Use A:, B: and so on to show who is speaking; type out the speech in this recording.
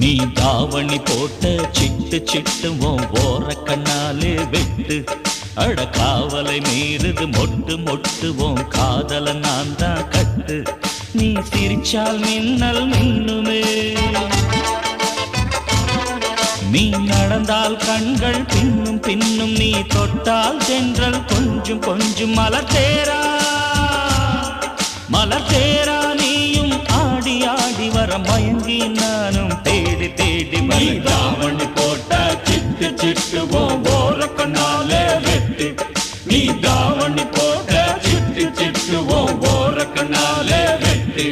A: நீ தாவணி போட்ட சிட்டு சிட்டு ஓர கண்ணாலே வெட்டு அட காவலை மீறுது மொட்டு மொட்டுவோம் காதல நான் தான் கட்டு நீ சிரிச்சால் மின்னல் மின்னுமே நீ நடந்தால் கண்கள் பின்னும் பின்னும் நீ தொட்டால் தென்றல் கொஞ்சம் கொஞ்சம் மலர் தேரா நீயும் ஆடி ஆடி வர மயங்கி நானும் தேடி தேடி
B: தாவணி போட்ட சிட்டு சிட்டு ஓர கண்ணாலே வெட்டு நீ தாவணி போட்ட சிட்டு சிட்டு ஓர கண்ணாலே வெட்டு